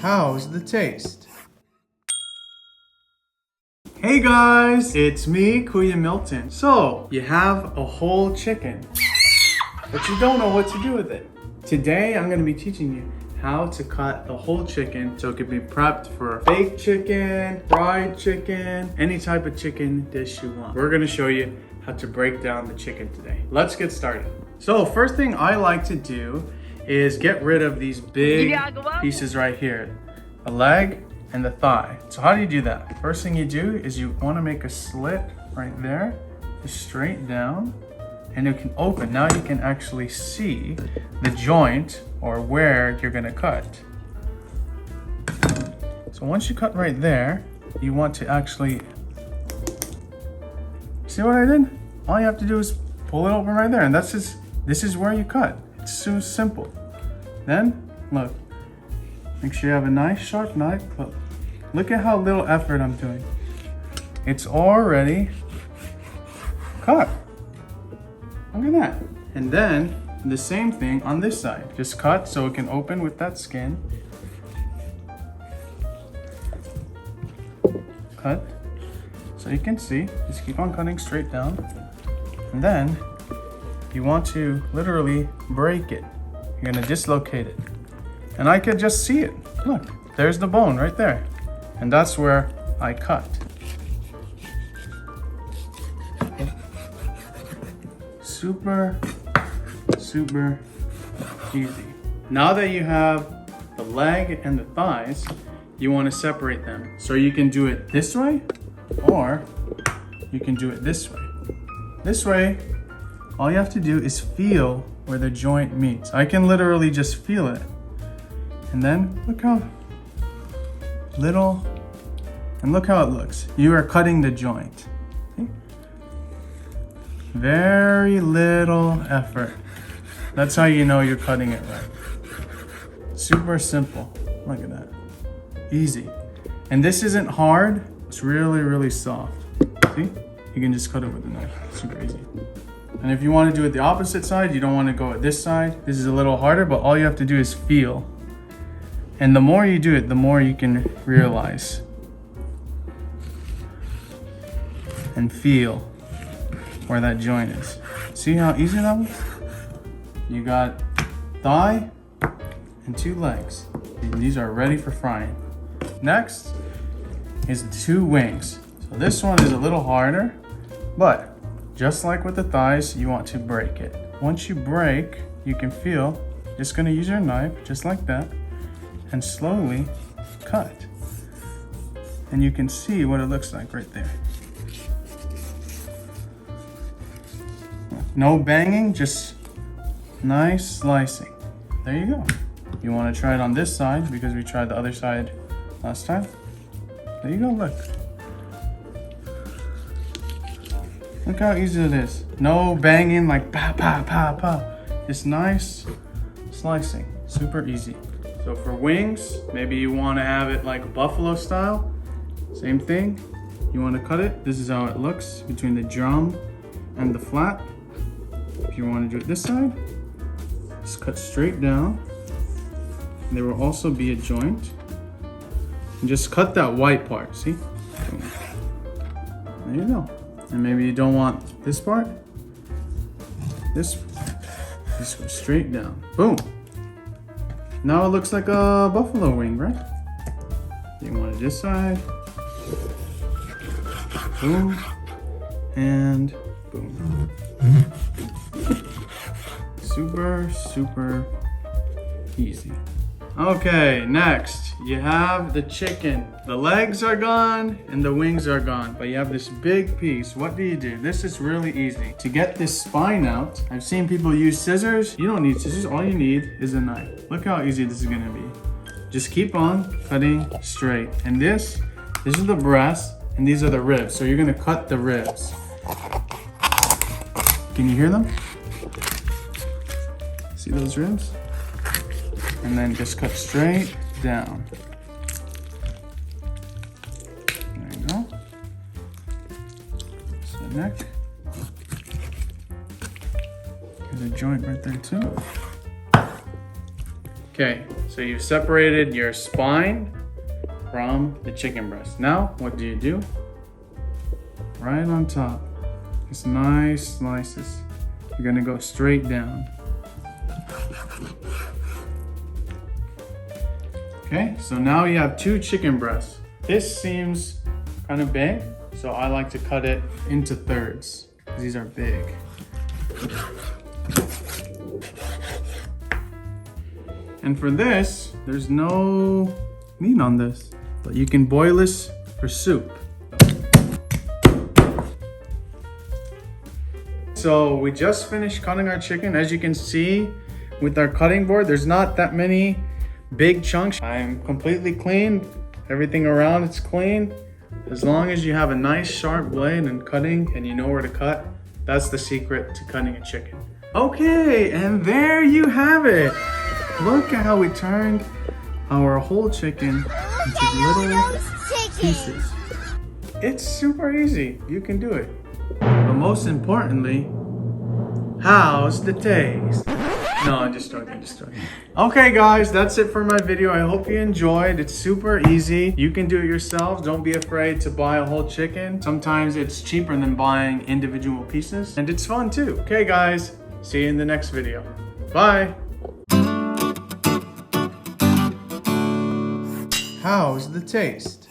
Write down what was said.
How's the taste? Hey guys, it's me, Kuya Milton. So, you have a whole chicken, but you don't know what to do with it. Today, I'm gonna be teaching you how to cut the whole chicken so it can be prepped for baked chicken, fried chicken, any type of chicken dish you want. We're gonna show you how to break down the chicken today. Let's get started. So first thing I like to do is get rid of these big pieces right here, the leg and the thigh. So how do you do that? First thing you do is you wanna make a slit right there, just straight down, and it can open. Now you can actually see the joint or where you're gonna cut. So once you cut right there, you want to actually, see what I did? All you have to do is pull it open right there, and this is where you cut. It's so simple. Then, look, make sure you have a nice sharp knife, but look at how little effort I'm doing. It's already cut. Look at that. And then the same thing on this side. Just cut so it can open with that skin. Cut. So you can see, just keep on cutting straight down. And then you want to literally break it. You're gonna dislocate it. And I could just see it. Look, there's the bone right there. And that's where I cut. Super easy. Now that you have the leg and the thighs, you want to separate them. So you can do it this way, or you can do it this way. This way, all you have to do is feel where the joint meets. I can literally just feel it. And then look how little, and look how it looks. You are cutting the joint. See? Very little effort. That's how you know you're cutting it right. Super simple. Look at that. Easy. And this isn't hard. It's really soft. See? You can just cut it with a knife. Super easy. And if you want to do it the opposite side, you don't want to go at this side. This is a little harder, but all you have to do is feel. And the more you do it, the more you can realize and feel where that joint is. See how easy that was? You got thigh and 2 legs. And these are ready for frying. Next is 2 wings. So this one is a little harder, but just like with the thighs, you want to break it. Once you break, you can feel, just gonna use your knife, just like that, and slowly cut. And you can see what it looks like right there. No banging, just nice slicing. There you go. You want to try it on this side because we tried the other side last time. There you go, look. Look how easy it is. No banging like pa pa pa pa. Just nice slicing, super easy. So for wings, maybe you want to have it like buffalo style. Same thing. You want to cut it. This is how it looks between the drum and the flap. If you want to do it this side, just cut straight down. There will also be a joint. And just cut that white part, see? There you go. And maybe you don't want this part. Just go straight down. Boom. Now it looks like a buffalo wing, right? You want it this side. Boom. And boom. Super easy. Okay, next you have the chicken. The legs are gone and the wings are gone, but you have this big piece. What do? This is really easy. To get this spine out, I've seen people use scissors. You don't need scissors. All you need is a knife. Look how easy this is gonna be. Just keep on cutting straight. And this is the breast and these are the ribs. So you're gonna cut the ribs. Can you hear them? See those ribs? And then just cut straight down. There you go. So neck. There's a joint right there too. Okay, so you've separated your spine from the chicken breast. Now, what do? Right on top, it's nice slices. You're gonna go straight down. Okay, so now you have 2 chicken breasts. This seems kind of big, so I like to cut it into thirds. These are big. And for this, there's no meat on this, but you can boil this for soup. So we just finished cutting our chicken. As you can see with our cutting board, there's not that many big chunks. I'm completely clean. Everything around it's clean. As long as you have a nice sharp blade and cutting and you know where to cut, that's the secret to cutting a chicken. Okay, and there you have it. Look at how we turned our whole chicken into little pieces. It's super easy. You can do it. But most importantly, how's the taste? No, I'm just joking, Okay guys, that's it for my video. I hope you enjoyed. It's super easy. You can do it yourself. Don't be afraid to buy a whole chicken. Sometimes it's cheaper than buying individual pieces. And it's fun too. Okay guys, see you in the next video. Bye. How's the taste?